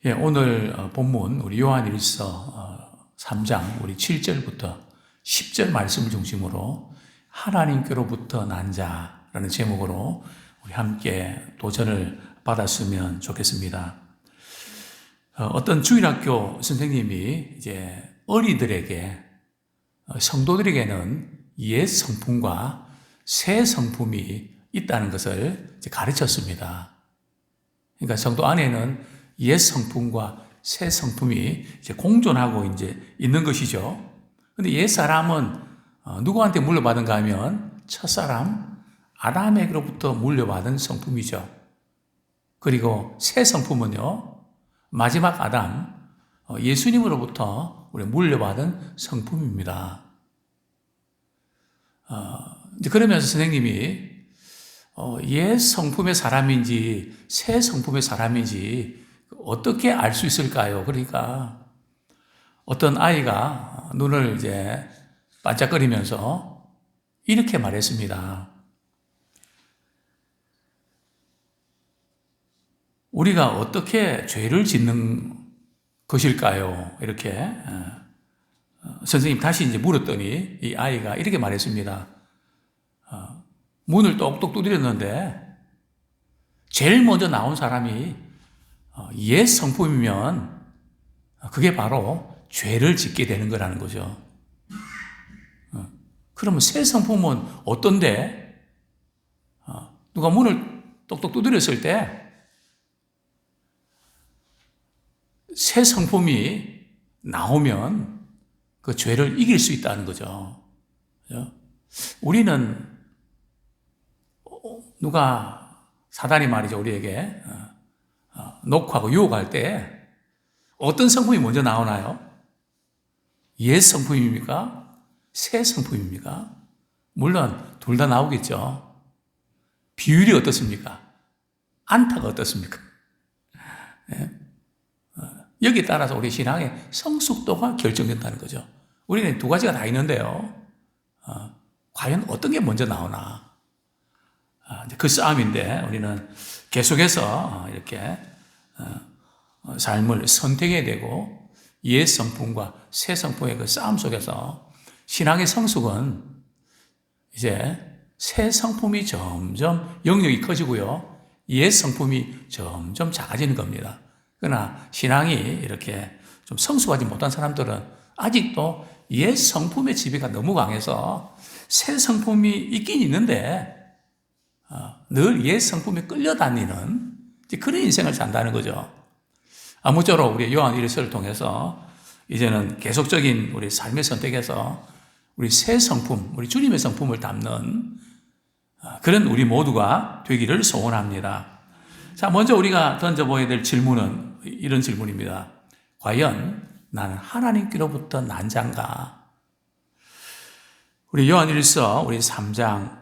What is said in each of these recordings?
예, 오늘 본문 우리 요한일서 3장 우리 7절부터 10절 말씀을 중심으로 하나님께로부터 난 자라는 제목으로 우리 함께 도전을 받았으면 좋겠습니다. 어떤 주일학교 선생님이 이제 어린이들에게 성도들에게는 옛 성품과 새 성품이 있다는 것을 가르쳤습니다. 그러니까 성도 안에는 옛 성품과 새 성품이 이제 공존하고 이제 있는 것이죠. 근데 옛 사람은 누구한테 물려받은가 하면 첫사람 아담에게로부터 물려받은 성품이죠. 그리고 새 성품은요, 마지막 아담 예수님으로부터 우리 물려받은 성품입니다. 이제 그러면서 선생님이 옛 성품의 사람인지 새 성품의 사람인지 어떻게 알 수 있을까요? 그러니까 어떤 아이가 눈을 이제 반짝거리면서 이렇게 말했습니다. 우리가 어떻게 죄를 짓는 것일까요? 이렇게 선생님 다시 이제 물었더니 이 아이가 이렇게 말했습니다. 문을 똑똑 두드렸는데 제일 먼저 나온 사람이 옛 성품이면 그게 바로 죄를 짓게 되는 거라는 거죠. 그러면 새 성품은 어떤데? 누가 문을 똑똑 두드렸을 때 새 성품이 나오면 그 죄를 이길 수 있다는 거죠. 우리는 누가 사단이 말이죠, 우리에게 녹화하고 유혹할 때 어떤 성품이 먼저 나오나요? 옛 성품입니까? 새 성품입니까? 물론 둘 다 나오겠죠. 비율이 어떻습니까? 안타가 어떻습니까? 여기에 따라서 우리 신앙의 성숙도가 결정된다는 거죠. 우리는 두 가지가 다 있는데요. 과연 어떤 게 먼저 나오나? 그 싸움인데 우리는 계속해서 이렇게 삶을 선택해야 되고 옛 성품과 새 성품의 그 싸움 속에서 신앙의 성숙은 이제 새 성품이 점점 영역이 커지고요. 옛 성품이 점점 작아지는 겁니다. 그러나 신앙이 이렇게 좀 성숙하지 못한 사람들은 아직도 옛 성품의 지배가 너무 강해서 새 성품이 있긴 있는데 늘 옛 성품에 끌려다니는 그런 인생을 산다는 거죠. 아무쪼록 우리 요한 일서를 통해서 이제는 계속적인 우리 삶의 선택에서 우리 새 성품, 우리 주님의 성품을 담는 그런 우리 모두가 되기를 소원합니다. 자, 먼저 우리가 던져보아야 될 질문은 이런 질문입니다. 과연 나는 하나님께로부터 난 자인가? 우리 요한일서 우리 3장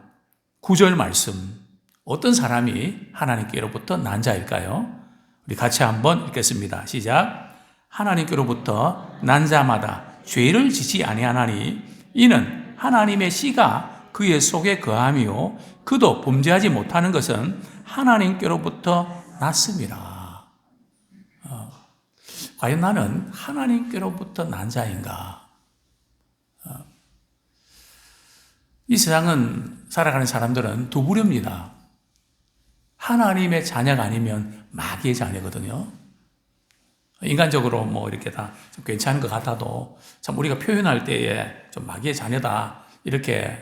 9절 말씀, 어떤 사람이 하나님께로부터 난 자일까요? 우리 같이 한번 읽겠습니다. 시작. 하나님께로부터 난 자마다 죄를 짓지 아니하나니 이는 하나님의 씨가 그의 속에 거함이요 그도 범죄하지 못하는 것은 하나님께로부터 났습니다. 과연 나는 하나님께로부터 난 자인가? 이 세상은 살아가는 사람들은 두 부류입니다. 하나님의 자녀가 아니면 마귀의 자녀거든요. 인간적으로 뭐 이렇게 다 좀 괜찮은 것 같아도 참 우리가 표현할 때에 좀 마귀의 자녀다 이렇게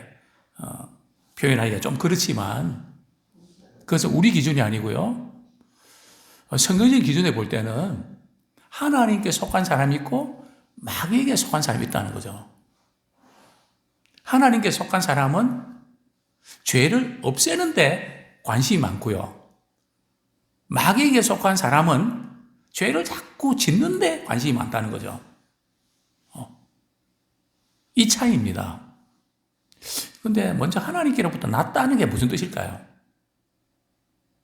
표현하기가 좀 그렇지만 그것은 우리 기준이 아니고요. 성경적인 기준에 볼 때는 하나님께 속한 사람이 있고 마귀에게 속한 사람이 있다는 거죠. 하나님께 속한 사람은 죄를 없애는데 관심이 많고요. 마귀에게 속한 사람은 죄를 자꾸 짓는데 관심이 많다는 거죠. 이 차이입니다. 그런데 먼저 하나님께로부터 났다는 게 무슨 뜻일까요?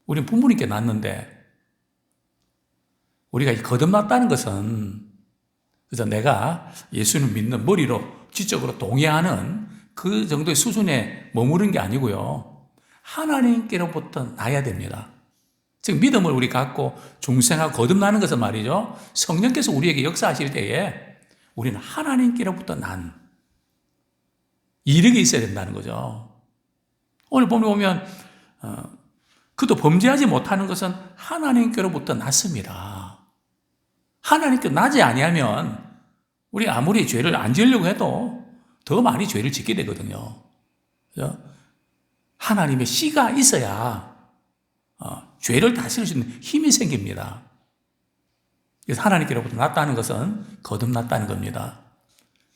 우리는 부모님께 났는데 우리가 거듭났다는 것은 그래서 내가 예수를 믿는 머리로 지적으로 동의하는 그 정도의 수준에 머무른 게 아니고요. 하나님께로부터 나야 됩니다. 즉 믿음을 우리 갖고 중생하고 거듭나는 것은 말이죠. 성령께서 우리에게 역사하실 때에 우리는 하나님께로부터 난 이력이 있어야 된다는 거죠. 오늘 보면 그도 범죄하지 못하는 것은 하나님께로부터 났습니다. 하나님께 나지 아니하면 우리 아무리 죄를 안 지으려고 해도 더 많이 죄를 짓게 되거든요. 그죠? 하나님의 씨가 있어야 죄를 다스릴 수 있는 힘이 생깁니다. 그래서 하나님께로부터 났다는 것은 거듭났다는 겁니다.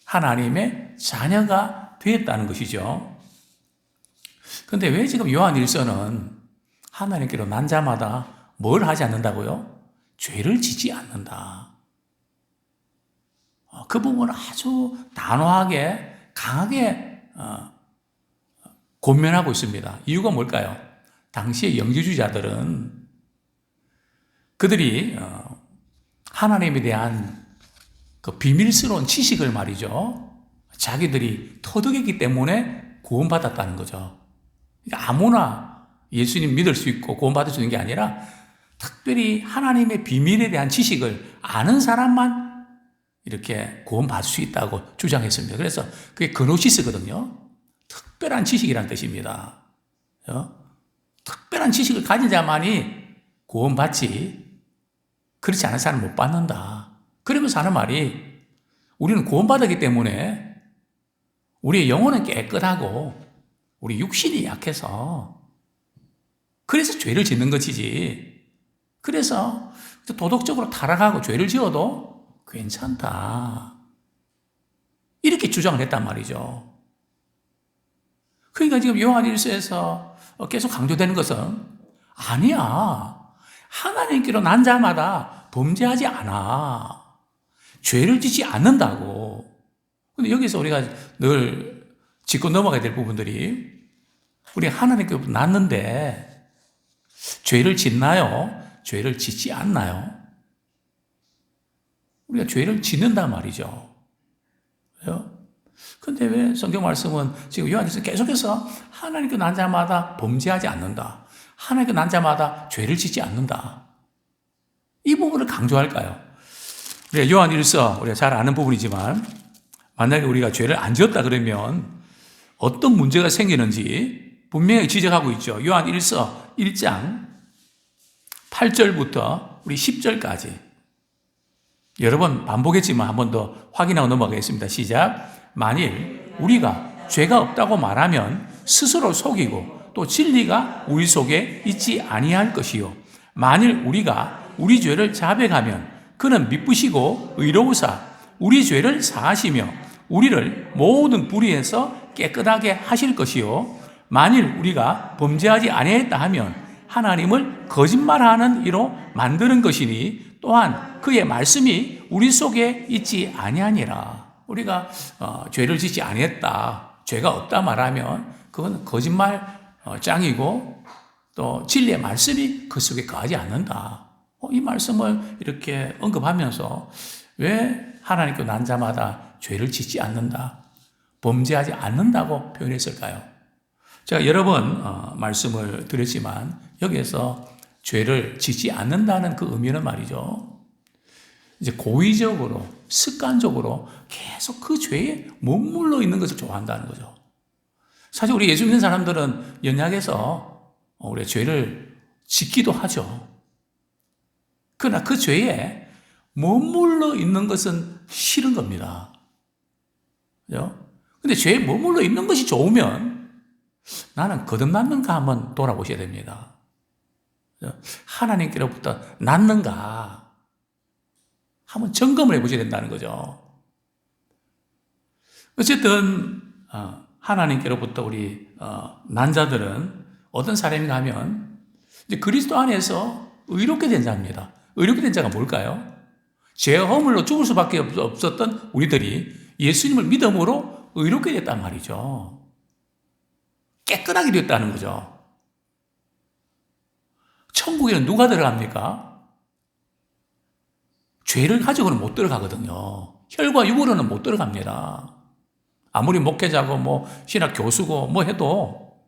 하나님의 자녀가 되었다는 것이죠. 그런데 왜 지금 요한일서는 하나님께로 난 자마다 뭘 하지 않는다고요? 죄를 짓지 않는다. 그 부분을 아주 단호하게 강하게 권면하고 있습니다. 이유가 뭘까요? 당시의 영지주의자들은 그들이 하나님에 대한 그 비밀스러운 지식을 말이죠. 자기들이 터득했기 때문에 구원받았다는 거죠. 그러니까 아무나 예수님 믿을 수 있고 구원받을 수 있는 게 아니라 특별히 하나님의 비밀에 대한 지식을 아는 사람만 이렇게 구원받을 수 있다고 주장했습니다. 그래서 그게 그노시스거든요. 특별한 지식이란 뜻입니다. 특별한 지식을 가진 자만이 구원받지 그렇지 않은 사람은 못 받는다. 그러면서 하는 말이 우리는 구원받았기 때문에 우리의 영혼은 깨끗하고 우리 육신이 약해서 그래서 죄를 짓는 것이지. 그래서 도덕적으로 타락하고 죄를 지어도 괜찮다. 이렇게 주장을 했단 말이죠. 그러니까 지금 요한일서에서 계속 강조되는 것은 아니야. 하나님께로 난 자마다 범죄하지 않아. 죄를 짓지 않는다고. 근데 여기서 우리가 늘 짚고 넘어가야 될 부분들이 우리 하나님께로부터 났는데 죄를 짓나요? 죄를 짓지 않나요? 우리가 죄를 짓는단 말이죠. 그런데 왜 성경 말씀은 지금 요한일서 계속해서 하나님께 난 자마다 범죄하지 않는다. 하나님께 난 자마다 죄를 짓지 않는다. 이 부분을 강조할까요? 우리가 요한일서 우리가 잘 아는 부분이지만 만약에 우리가 죄를 안 지었다 그러면 어떤 문제가 생기는지 분명히 지적하고 있죠. 요한일서 1장 8절부터 우리 10절까지 여러 번 반복했지만 한 번 더 확인하고 넘어가겠습니다. 시작. 만일 우리가 죄가 없다고 말하면 스스로 속이고 또 진리가 우리 속에 있지 아니할 것이요. 만일 우리가 우리 죄를 자백하면 그는 미쁘시고 의로우사 우리 죄를 사하시며 우리를 모든 불의에서 깨끗하게 하실 것이요. 만일 우리가 범죄하지 아니했다 하면 하나님을 거짓말하는 이로 만드는 것이니 또한 그의 말씀이 우리 속에 있지 아니하니라. 우리가 죄를 짓지 아니했다, 죄가 없다 말하면 그건 거짓말 짱이고 또 진리의 말씀이 그 속에 거하지 않는다. 이 말씀을 이렇게 언급하면서 왜 하나님께 난 자마다 죄를 짓지 않는다, 범죄하지 않는다고 표현했을까요? 제가 여러 번 말씀을 드렸지만 여기에서 죄를 짓지 않는다는 그 의미는 말이죠. 이제 고의적으로, 습관적으로 계속 그 죄에 머물러 있는 것을 좋아한다는 거죠. 사실 우리 예수 믿는 사람들은 연약해서 우리의 죄를 짓기도 하죠. 그러나 그 죄에 머물러 있는 것은 싫은 겁니다. 그런데 죄에 머물러 있는 것이 좋으면 나는 거듭났는가 한번 돌아보셔야 됩니다. 하나님께로부터 났는가 한번 점검을 해보셔야 된다는 거죠. 어쨌든 하나님께로부터 우리 난 자들은 어떤 사람인가 하면 이제 그리스도 안에서 의롭게 된 자입니다. 의롭게 된 자가 뭘까요? 죄와 허물로 죽을 수밖에 없었던 우리들이 예수님을 믿음으로 의롭게 됐단 말이죠. 깨끗하게 됐다는 거죠. 천국에는 누가 들어갑니까? 죄를 가지고는 못 들어가거든요. 혈과 육으로는 못 들어갑니다. 아무리 목회자고 신학 교수고 해도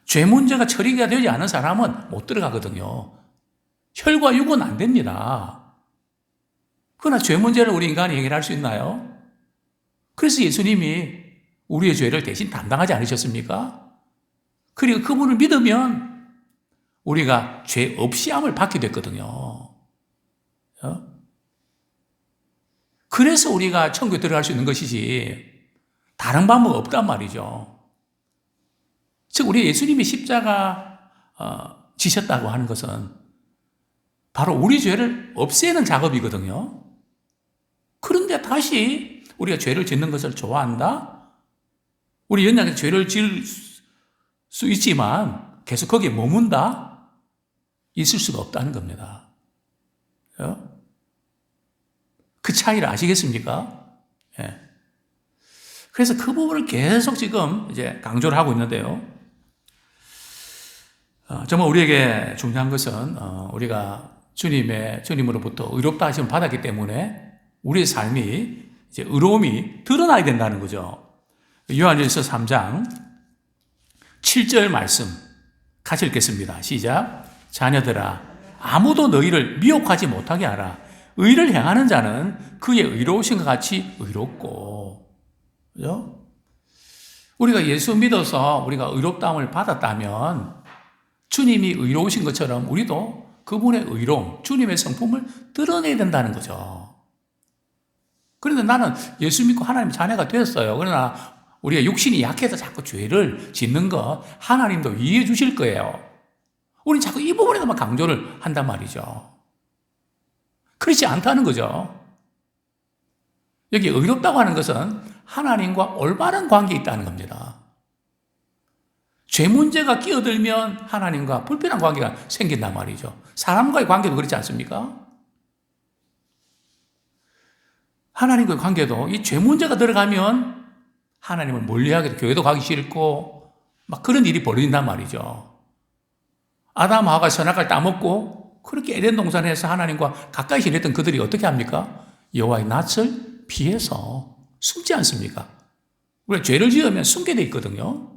죄 문제가 처리가 되지 않은 사람은 못 들어가거든요. 혈과 육은 안 됩니다. 그러나 죄 문제를 우리 인간이 해결할 수 있나요? 그래서 예수님이 우리의 죄를 대신 담당하지 않으셨습니까? 그리고 그분을 믿으면 우리가 죄 없이 함을 받게 됐거든요. 그래서 우리가 천국에 들어갈 수 있는 것이지 다른 방법 없단 말이죠. 즉 우리 예수님이 십자가 지셨다고 하는 것은 바로 우리 죄를 없애는 작업이거든요. 그런데 다시 우리가 죄를 짓는 것을 좋아한다? 우리 연약해서 죄를 지을 수 있지만 계속 거기에 머문다? 있을 수가 없다는 겁니다. 그 차이를 아시겠습니까? 예. 그래서 그 부분을 계속 지금 이제 강조를 하고 있는데요. 정말 우리에게 중요한 것은 우리가 주님으로부터 의롭다 하심을 받았기 때문에 우리의 삶이 이제 의로움이 드러나야 된다는 거죠. 요한일서 3장 7절 말씀 같이 읽겠습니다. 시작. 자녀들아, 아무도 너희를 미혹하지 못하게 하라. 의를 행하는 자는 그의 의로우신 것 같이 의롭고. 그죠? 우리가 예수 믿어서 우리가 의롭다함을 받았다면 주님이 의로우신 것처럼 우리도 그분의 의로움, 주님의 성품을 드러내야 된다는 거죠. 그런데 나는 예수 믿고 하나님 자녀가 되었어요. 그러나 우리가 육신이 약해서 자꾸 죄를 짓는 거 하나님도 이해해 주실 거예요. 우리는 자꾸 이 부분에서만 강조를 한단 말이죠. 그렇지 않다는 거죠. 여기 의롭다고 하는 것은 하나님과 올바른 관계에 있다는 겁니다. 죄 문제가 끼어들면 하나님과 불편한 관계가 생긴단 말이죠. 사람과의 관계도 그렇지 않습니까? 하나님과의 관계도 이 죄 문제가 들어가면 하나님을 멀리하게 돼 교회도 가기 싫고 막 그런 일이 벌어진단 말이죠. 아담 하와가 선악과를 따먹고 그렇게 에덴 동산에서 하나님과 가까이 지냈던 그들이 어떻게 합니까? 여호와의 낯을 피해서 숨지 않습니까? 우리가 죄를 지으면 숨게 돼 있거든요.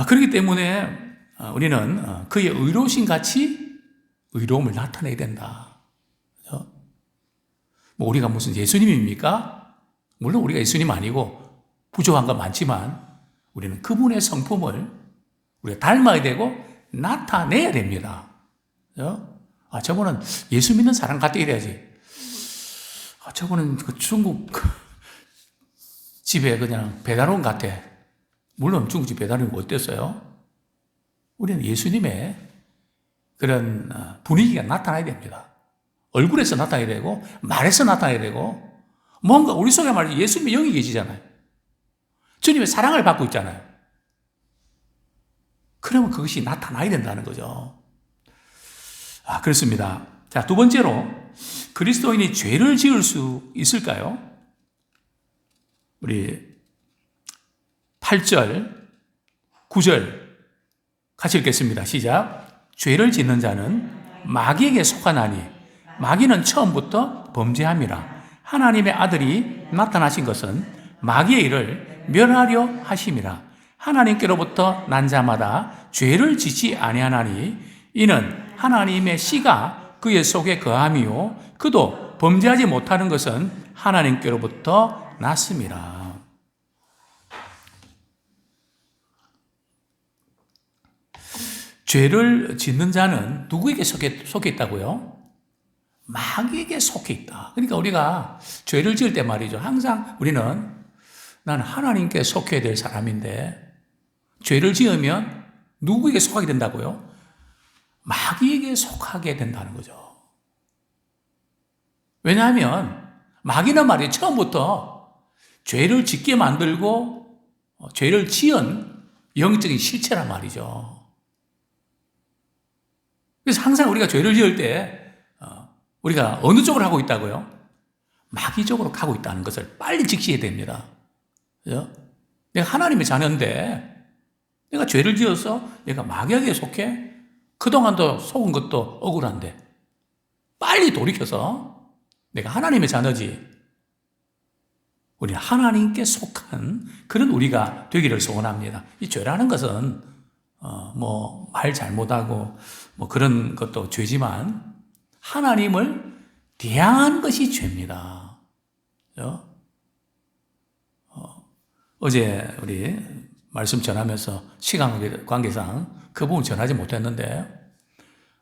그렇기 때문에 우리는 그의 의로우신 같이 의로움을 나타내야 된다. 뭐 우리가 무슨 예수님입니까? 물론 우리가 예수님 아니고 부족한 건 많지만 우리는 그분의 성품을 우리가 닮아야 되고 나타내야 됩니다. 저분은 예수 믿는 사람 같다 이래야지. 저분은 그 중국 집에 그냥 배달원 같아. 물론 중국집 배달원이 어땠어요? 우리는 예수님의 그런 분위기가 나타나야 됩니다. 얼굴에서 나타나야 되고 말에서 나타나야 되고 뭔가 우리 속에 말이죠. 예수님의 영이 계시잖아요. 주님의 사랑을 받고 있잖아요. 그러면 그것이 나타나야 된다는 거죠. 그렇습니다. 자, 두 번째로 그리스도인이 죄를 지을 수 있을까요? 우리 8절, 9절 같이 읽겠습니다. 시작. 죄를 짓는 자는 마귀에게 속하나니 마귀는 처음부터 범죄함이라. 하나님의 아들이 나타나신 것은 마귀의 일을 멸하려 하심이라. 하나님께로부터 난 자마다 죄를 짓지 아니하나니 이는 하나님의 씨가 그의 속에 거함이요 그도 범죄하지 못하는 것은 하나님께로부터 났음이라. 죄를 짓는 자는 누구에게 속해 있다고요? 마귀에게 속해 있다. 그러니까 우리가 죄를 지을 때 말이죠. 항상 우리는 나는 하나님께 속해야 될 사람인데 죄를 지으면 누구에게 속하게 된다고요? 마귀에게 속하게 된다는 거죠. 왜냐하면 마귀는 말이에요. 처음부터 죄를 짓게 만들고 죄를 지은 영적인 실체란 말이죠. 그래서 항상 우리가 죄를 지을 때 우리가 어느 쪽으로 하고 있다고요? 마귀 쪽으로 가고 있다는 것을 빨리 직시해야 됩니다. 그죠? 내가 하나님의 자녀인데 내가 죄를 지어서 내가 마귀에게 속해? 그동안도 속은 것도 억울한데 빨리 돌이켜서 내가 하나님의 자녀지. 우리 하나님께 속한 그런 우리가 되기를 소원합니다. 이 죄라는 것은 말 잘못하고 그런 것도 죄지만 하나님을 대항한 것이 죄입니다. 어제 우리 말씀 전하면서 시간 관계상 그 부분 전하지 못했는데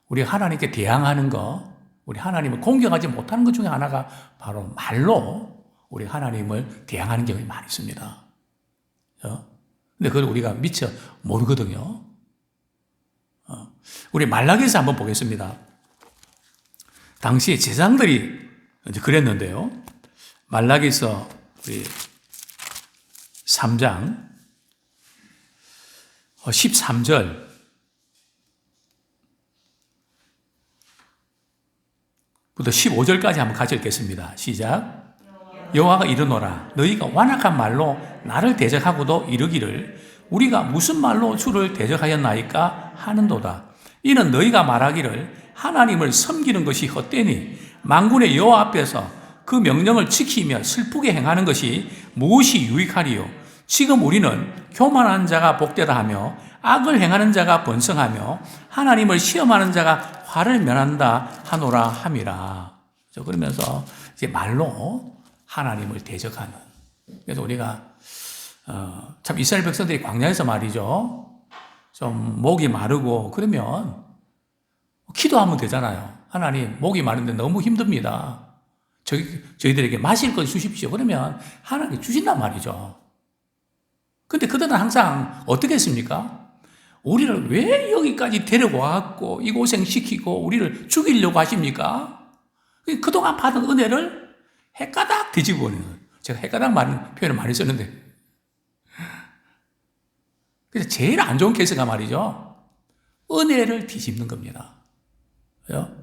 우리 하나님께 대항하는 거, 우리 하나님을 공경하지 못하는 것 중에 하나가 바로 말로 우리 하나님을 대항하는 경우가 많이 있습니다. 근데 그걸 우리가 미처 모르거든요. 우리 말라기서 한번 보겠습니다. 당시 제사장들이 이제 그랬는데요. 말라기서 우리 3장 13절 부터 15절까지 한번 같이 읽겠습니다. 시작. 여호와가 이르노라 너희가 완악한 말로 나를 대적하고도 이르기를 우리가 무슨 말로 주를 대적하였나이까 하는도다. 이는 너희가 말하기를 하나님을 섬기는 것이 헛되니 만군의 여호와 앞에서 그 명령을 지키며 슬프게 행하는 것이 무엇이 유익하리요. 지금 우리는 교만한 자가 복되다 하며 악을 행하는 자가 번성하며 하나님을 시험하는 자가 화를 면한다 하노라 함이라. 그러면서 이제 말로 하나님을 대적하는. 그래서 우리가 참 이스라엘 백성들이 광야에서 말이죠. 좀 목이 마르고 그러면 기도하면 되잖아요. 하나님 목이 마른데 너무 힘듭니다. 저희들에게 마실 것 주십시오. 그러면 하나님 주신단 말이죠. 근데 그들은 항상 어떻게 했습니까? 우리를 왜 여기까지 데려와갖고 이 고생시키고 우리를 죽이려고 하십니까? 그동안 받은 은혜를 헷가닥 뒤집어 버리는 거예요. 제가 헷가닥 표현을 많이 썼는데. 그래서 제일 안 좋은 케이스가 말이죠. 은혜를 뒤집는 겁니다. 그죠?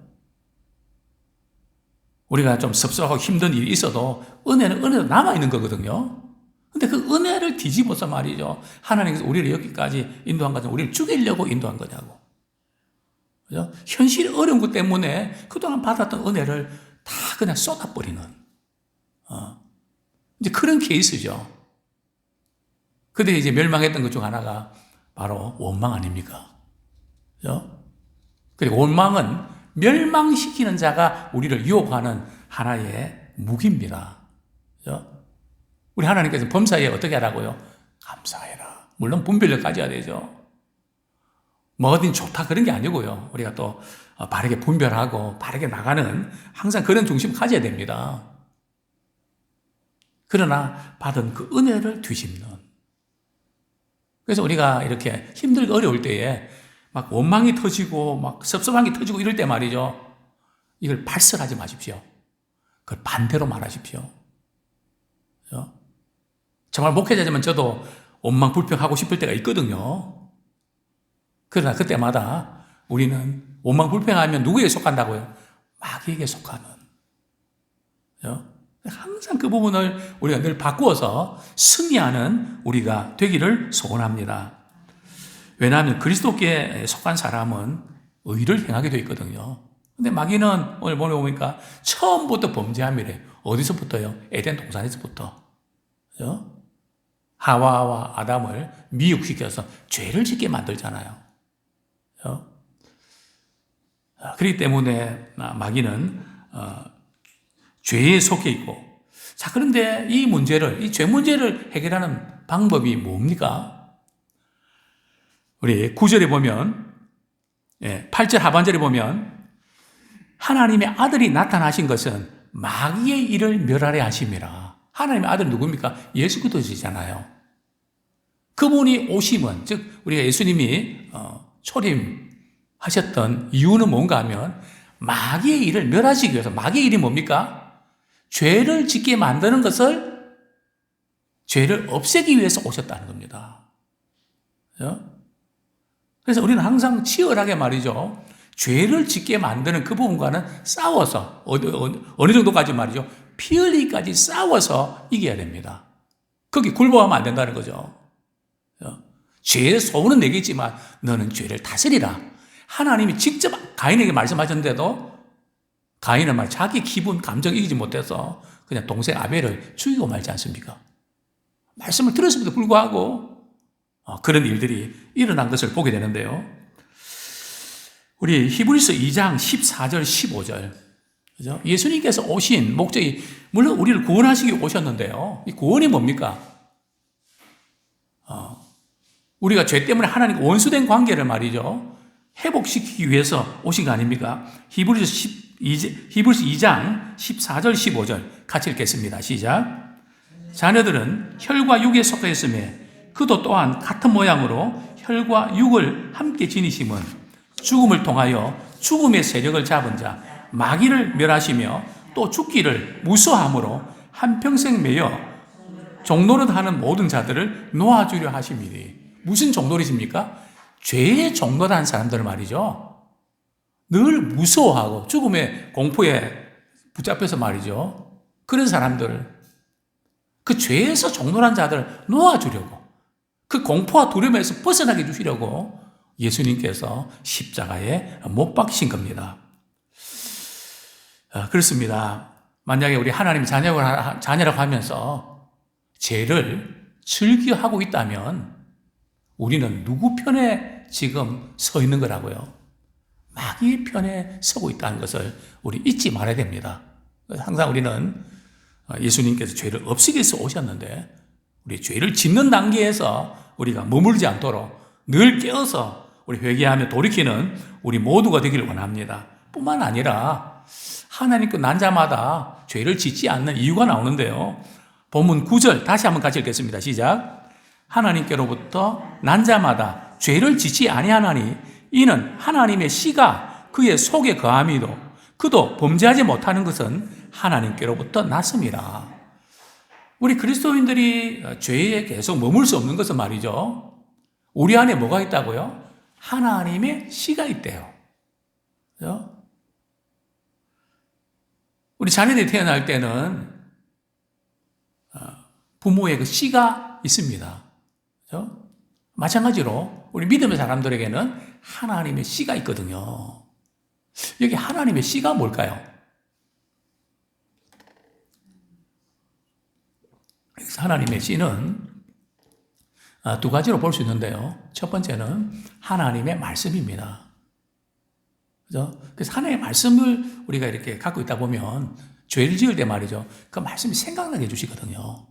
우리가 좀 섭섭하고 힘든 일이 있어도 은혜는 은혜로 남아있는 거거든요. 근데 그 은혜를 뒤집어서 말이죠. 하나님께서 우리를 여기까지 인도한 거죠. 우리를 죽이려고 인도한 거냐고. 그죠? 현실 어려운 것 때문에 그동안 받았던 은혜를 다 그냥 쏟아버리는. 이제 그런 케이스죠. 근데 이제 멸망했던 것 중 하나가 바로 원망 아닙니까? 그죠? 그리고 원망은 멸망시키는 자가 우리를 유혹하는 하나의 무기입니다. 그죠? 우리 하나님께서 범사에 어떻게 하라고요? 감사해라. 물론 분별력 가져야 되죠. 뭐 어딘 좋다 그런 게 아니고요. 우리가 또 바르게 분별하고 바르게 나가는 항상 그런 중심 가져야 됩니다. 그러나 받은 그 은혜를 뒤집는. 그래서 우리가 이렇게 힘들고 어려울 때에 막 원망이 터지고 막 섭섭한 게 터지고 이럴 때 말이죠. 이걸 발설하지 마십시오. 그걸 반대로 말하십시오. 그렇죠? 정말 목회자지만 저도 원망 불평하고 싶을 때가 있거든요. 그러나 그때마다 우리는 원망 불평하면 누구에게 속한다고요? 마귀에게 속하는. 그렇죠? 항상 그 부분을 우리가 늘 바꾸어서 승리하는 우리가 되기를 소원합니다. 왜냐하면 그리스도께 속한 사람은 의를 행하게 되어 있거든요. 근데 마귀는 오늘 보니까 처음부터 범죄함이래요. 어디서부터요? 에덴 동산에서부터. 그죠? 하와와 아담을 미혹시켜서 죄를 짓게 만들잖아요. 그죠? 그렇기 때문에 마귀는 죄에 속해 있고, 자, 그런데 이 죄 문제를 해결하는 방법이 뭡니까? 우리 9절에 보면, 8절 하반절에 보면, 하나님의 아들이 나타나신 것은 마귀의 일을 멸하려 하심이라. 하나님의 아들은 누굽니까? 예수 그리스도시잖아요. 그분이 오심은, 즉, 우리가 예수님이 초림하셨던 이유는 뭔가 하면, 마귀의 일을 멸하시기 위해서, 마귀의 일이 뭡니까? 죄를 짓게 만드는 것을 죄를 없애기 위해서 오셨다는 겁니다. 그래서 우리는 항상 치열하게 말이죠. 죄를 짓게 만드는 그 부분과는 싸워서 어느 정도까지 말이죠. 피 흘리기까지 싸워서 이겨야 됩니다. 거기 굴복하면 안 된다는 거죠. 죄의 소원은 내게 있지만 너는 죄를 다스리라. 하나님이 직접 가인에게 말씀하셨는데도 가인은 말 자기 기분, 감정 이기지 못해서 그냥 동생 아벨을 죽이고 말지 않습니까? 말씀을 들었음에도 불구하고 그런 일들이 일어난 것을 보게 되는데요. 우리 히브리서 2장 14절, 15절. 그죠? 예수님께서 오신 목적이, 물론 우리를 구원하시기 오셨는데요. 이 구원이 뭡니까? 우리가 죄 때문에 하나님과 원수된 관계를 말이죠. 회복시키기 위해서 오신 거 아닙니까? 히브리서 2장 14절, 15절 같이 읽겠습니다. 시작. 자녀들은 혈과 육에 속해 있음에 그도 또한 같은 모양으로 혈과 육을 함께 지니심은 죽음을 통하여 죽음의 세력을 잡은 자 마귀를 멸하시며 또 죽기를 무서워함으로 한평생 매여 종노릇하는 모든 자들을 놓아주려 하심이니. 무슨 종노릇입니까? 죄의 종노릇한 사람들 말이죠. 늘 무서워하고 죽음의 공포에 붙잡혀서 말이죠. 그런 사람들, 그 죄에서 종노릇한 자들을 놓아주려고, 그 공포와 두려움에서 벗어나게 해주시려고 예수님께서 십자가에 못 박히신 겁니다. 그렇습니다. 만약에 우리 하나님의 자녀라고 하면서 죄를 즐겨하고 있다면 우리는 누구 편에 지금 서 있는 거라고요? 마귀 편에 서고 있다는 것을 우리 잊지 말아야 됩니다. 항상 우리는 예수님께서 죄를 없애기 위해서 오셨는데 우리 죄를 짓는 단계에서 우리가 머물지 않도록 늘 깨어서 우리 회개하며 돌이키는 우리 모두가 되기를 원합니다. 뿐만 아니라 하나님께 난 자마다 죄를 짓지 않는 이유가 나오는데요. 본문 9절 다시 한번 같이 읽겠습니다. 시작. 하나님께로부터 난 자마다 죄를 짓지 아니하나니 이는 하나님의 씨가 그의 속에 거함이도 그도 범죄하지 못하는 것은 하나님께로부터 났음이라. 우리 그리스도인들이 죄에 계속 머물 수 없는 것은 말이죠. 우리 안에 뭐가 있다고요? 하나님의 씨가 있대요. 그렇죠? 우리 자녀들이 태어날 때는 부모의 그 씨가 있습니다. 그렇죠? 마찬가지로 우리 믿음의 사람들에게는 하나님의 씨가 있거든요. 여기 하나님의 씨가 뭘까요? 그래서 하나님의 씨는 두 가지로 볼 수 있는데요. 첫 번째는 하나님의 말씀입니다. 그죠? 그래서 하나님의 말씀을 우리가 이렇게 갖고 있다 보면 죄를 지을 때 말이죠. 그 말씀이 생각나게 해주시거든요.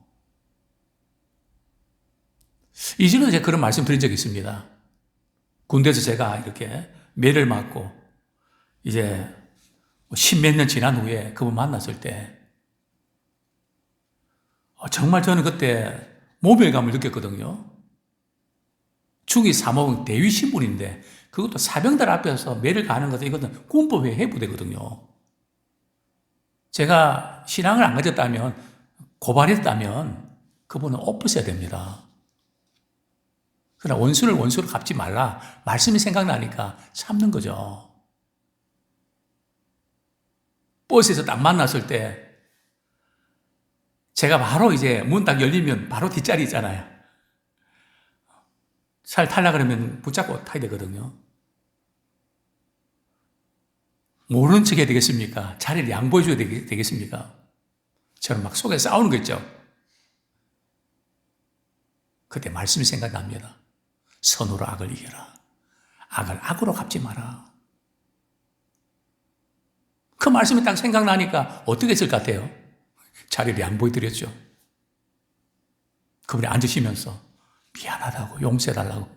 이전에도 제가 그런 말씀 드린 적이 있습니다. 군대에서 제가 이렇게 매를 맞고 이제 십몇 년 지난 후에 그분 만났을 때 정말 저는 그때 모멸감을 느꼈거든요. 중위 사모은 대위 신분인데 그것도 사병들 앞에서 매를 가는 것은 이것은 군법에 해부되거든요. 제가 신앙을 안 가졌다면, 고발했다면 그분은 엎으셔야 됩니다. 그러나 원수를 원수로 갚지 말라. 말씀이 생각나니까 참는 거죠. 버스에서 딱 만났을 때 제가 바로 이제 문 딱 열리면 바로 뒷자리 있잖아요. 차를 타려고 그러면 붙잡고 타야 되거든요. 모르는 척 해야 되겠습니까? 자리를 양보해 줘야 되겠습니까? 저는 막 속에 싸우는 거 있죠. 그때 말씀이 생각납니다. 선으로 악을 이겨라. 악을 악으로 갚지 마라. 그 말씀이 딱 생각나니까 어떻게 했을 것 같아요? 자리를 양보해 드렸죠. 그분이 앉으시면서 미안하다고 용서해달라고.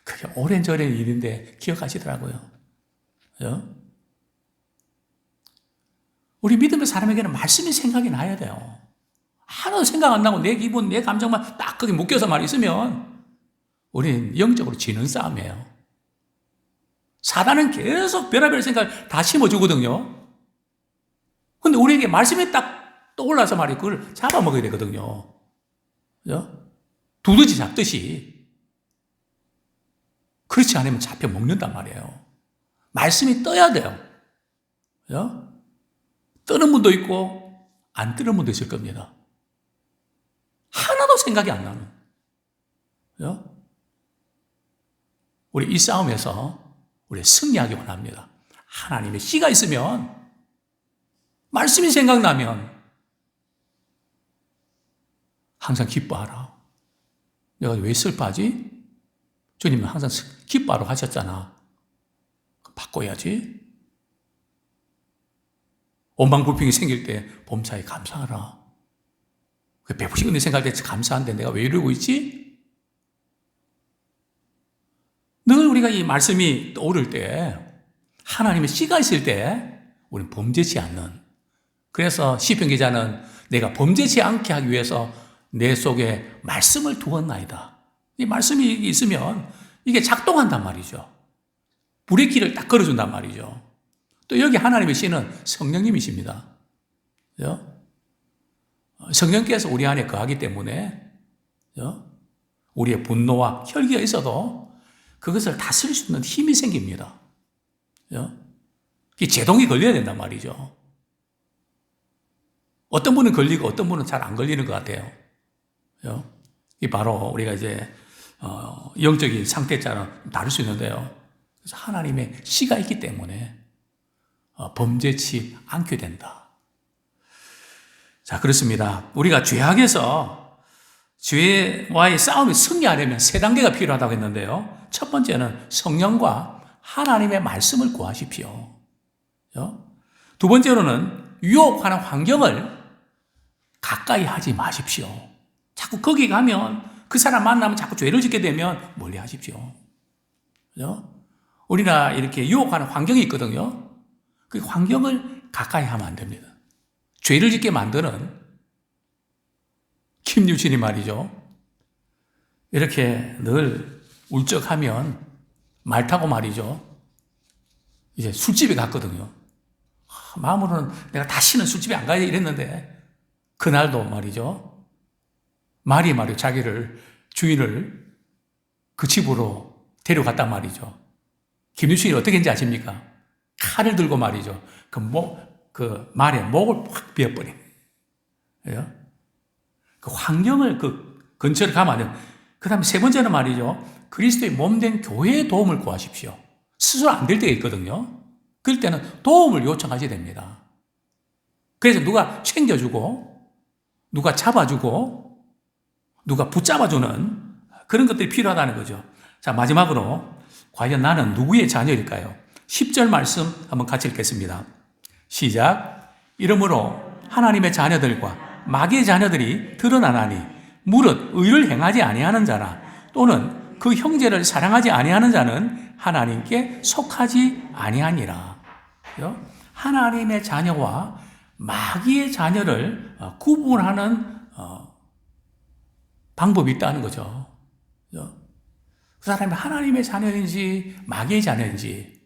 그게 오랜전의 일인데 기억하시더라고요. 그죠? 우리 믿음의 사람에게는 말씀이 생각이 나야 돼요. 하나도 생각 안 나고 내 기분, 내 감정만 딱 거기 묶여서만 있으면 우리는 영적으로 지는 싸움이에요. 사단은 계속 별의별 생각을 다 심어주거든요. 근데 우리에게 말씀이 딱 떠올라서 말이에요. 그걸 잡아먹어야 되거든요. 그죠? 두더지 잡듯이. 그렇지 않으면 잡혀 먹는단 말이에요. 말씀이 떠야 돼요. 그죠? 뜨는 분도 있고 안 뜨는 분도 있을 겁니다. 하나도 생각이 안 나는. 그죠? 우리 이 싸움에서 우리 승리하기 원합니다. 하나님의 씨가 있으면 말씀이 생각나면 항상 기뻐하라. 내가 왜 슬퍼하지? 주님은 항상 기뻐하라고 하셨잖아. 바꿔야지. 원망불평이 생길 때 범사에 감사하라. 베푸신 은혜 생각할 때 감사한데 내가 왜 이러고 있지? 늘 우리가 이 말씀이 떠오를 때, 하나님의 씨가 있을 때 우리는 범죄치 않는, 그래서 시편 기자는 내가 범죄치 않게 하기 위해서 내 속에 말씀을 두었나이다. 이 말씀이 있으면 이게 작동한단 말이죠. 불의 길을 딱 걸어준단 말이죠. 또 여기 하나님의 씨는 성령님이십니다. 그죠? 성령께서 우리 안에 거하기 때문에, 그죠? 우리의 분노와 혈기가 있어도 그것을 다스릴 수 있는 힘이 생깁니다. 그죠? 제동이 걸려야 된단 말이죠. 어떤 분은 걸리고 어떤 분은 잘 안 걸리는 것 같아요. 그죠? 이 바로 우리가 이제 영적인 상태자는 다를 수 있는데요. 그래서 하나님의 씨가 있기 때문에 범죄치 않게 된다. 자, 그렇습니다. 우리가 죄악에서 죄와의 싸움에 승리하려면 세 단계가 필요하다고 했는데요. 첫 번째는 성령과 하나님의 말씀을 구하십시오. 두 번째로는 유혹하는 환경을 가까이 하지 마십시오. 자꾸 거기 가면 그 사람 만나면 자꾸 죄를 짓게 되면 멀리 하십시오. 그죠? 우리가 이렇게 유혹하는 환경이 있거든요. 그 환경을 가까이 하면 안 됩니다. 죄를 짓게 만드는 김유신이 말이죠. 이렇게 늘 울적하면 말 타고 말이죠. 이제 술집에 갔거든요. 마음으로는 내가 다시는 술집에 안 가야 이랬는데 그날도 말이죠. 말이 자기를 주인을 그 집으로 데려갔단 말이죠. 김유신이 어떻게 했는지 아십니까? 칼을 들고 말이죠. 그 말에 목을 확 베어버린. 그 환경을 그 근처를 가면 안 돼요. 그 다음에 세 번째는 말이죠. 그리스도의 몸된 교회의 도움을 구하십시오. 스스로 안 될 때가 있거든요. 그럴 때는 도움을 요청하셔야 됩니다. 그래서 누가 챙겨주고, 누가 잡아주고, 누가 붙잡아주는 그런 것들이 필요하다는 거죠. 자, 마지막으로 과연 나는 누구의 자녀일까요? 10절 말씀 한번 같이 읽겠습니다. 시작. 이러므로 하나님의 자녀들과 마귀의 자녀들이 드러나나니 무릇 의를 행하지 아니하는 자나 또는 그 형제를 사랑하지 아니하는 자는 하나님께 속하지 아니하니라. 하나님의 자녀와 마귀의 자녀를 구분하는 방법이 있다는 거죠. 그 사람이 하나님의 자녀인지 마귀의 자녀인지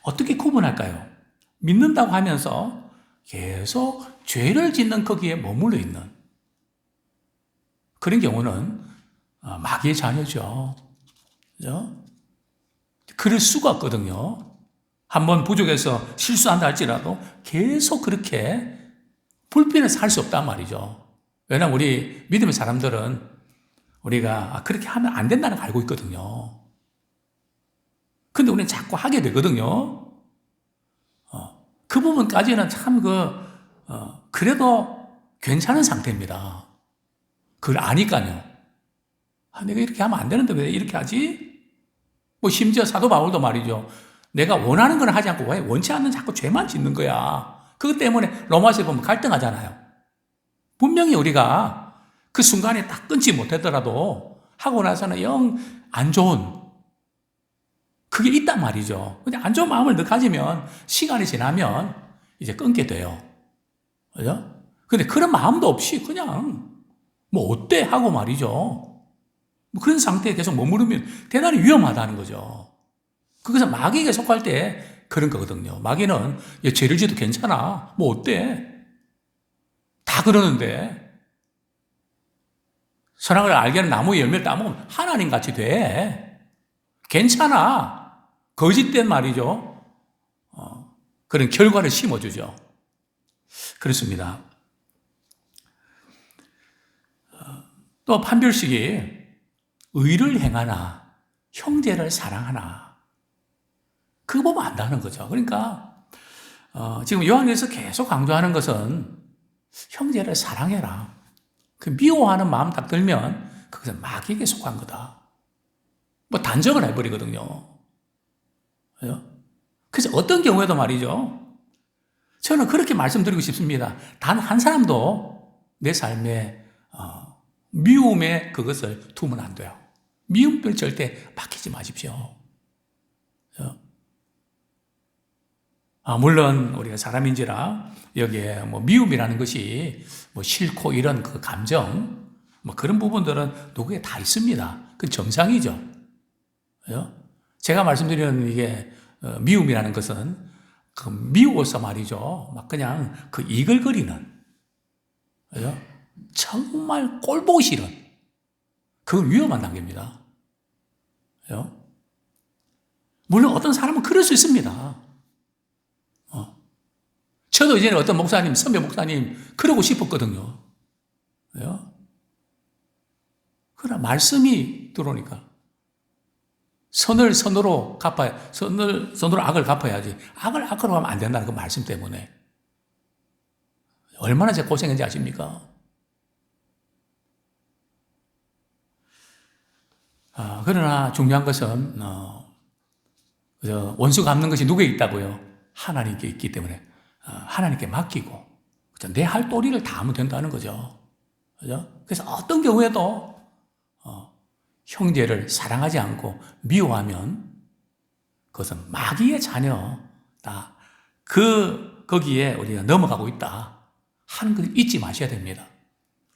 어떻게 구분할까요? 믿는다고 하면서 계속 죄를 짓는 거기에 머물러 있는 그런 경우는 마귀의 자녀죠. 그죠? 그럴 수가 없거든요. 한번 부족해서 실수한다 할지라도 계속 그렇게 불편해서 할 수 없단 말이죠. 왜냐하면 우리 믿음의 사람들은 우리가 그렇게 하면 안 된다는 걸 알고 있거든요. 근데 우리는 자꾸 하게 되거든요. 그 부분까지는 참 그래도 괜찮은 상태입니다. 그걸 아니까요. 내가 이렇게 하면 안 되는데 왜 이렇게 하지? 심지어 사도 바울도 말이죠. 내가 원하는 건 하지 않고 왜 원치 않는 자꾸 죄만 짓는 거야. 그것 때문에 로마서에 보면 갈등하잖아요. 분명히 우리가 그 순간에 딱 끊지 못하더라도 하고 나서는 영 안 좋은 그게 있단 말이죠. 근데 안 좋은 마음을 늘 가지면 시간이 지나면 이제 끊게 돼요. 그죠? 근데 그런 마음도 없이 그냥 어때? 하고 말이죠. 그런 상태에 계속 머무르면 대단히 위험하다는 거죠. 그것은 마귀에게 속할 때 그런 거거든요. 마귀는 죄를 지어도 괜찮아. 어때? 다 그러는데 선악을 알게 하는 나무의 열매를 따먹으면 하나님 같이 돼. 괜찮아. 거짓된 말이죠. 그런 결과를 심어주죠. 그렇습니다. 또 판별식이 의를 행하나 형제를 사랑하나 그거 보면 안다는 거죠. 그러니까 지금 요한에서 계속 강조하는 것은 형제를 사랑해라. 그 미워하는 마음 딱 들면 그것은 마귀에게 속한 거다. 뭐 단정을 해버리거든요. 그래서 어떤 경우에도 말이죠. 저는 그렇게 말씀드리고 싶습니다. 단 한 사람도 내 삶에 미움에 그것을 두면 안 돼요. 미움을 절대 맡기지 마십시오. 물론 우리가 사람인지라 여기에 뭐 미움이라는 것이 뭐 싫고 이런 그 감정, 뭐 그런 부분들은 누구에 다 있습니다. 그건 정상이죠. 제가 말씀드리는 이게 미움이라는 것은 그 미워서 말이죠. 막 그냥 그 이글거리는, 정말 꼴보기 싫은, 그건 위험한 단계입니다. 물론 어떤 사람은 그럴 수 있습니다. 저도 이제는 어떤 목사님, 선배 목사님, 그러고 싶었거든요. 그러나 말씀이 들어오니까 선을 선으로 갚아야, 선으로 악을 갚아야지. 악을 악으로 하면 안 된다는 그 말씀 때문에. 얼마나 제가 고생했는지 아십니까? 그러나 중요한 것은, 원수 갚는 것이 누구에 있다고요? 하나님께 있기 때문에. 하나님께 맡기고 내 할 도리를 다 하면 된다는 거죠. 그죠? 그래서 어떤 경우에도 형제를 사랑하지 않고 미워하면 그것은 마귀의 자녀다. 거기에 우리가 넘어가고 있다 하는 것을 잊지 마셔야 됩니다.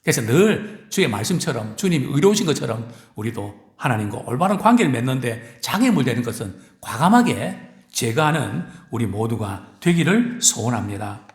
그래서 늘 주의 말씀처럼 주님이 의로우신 것처럼 우리도 하나님과 올바른 관계를 맺는데 장애물 되는 것은 과감하게 제거하는 우리 모두가 되기를 소원합니다.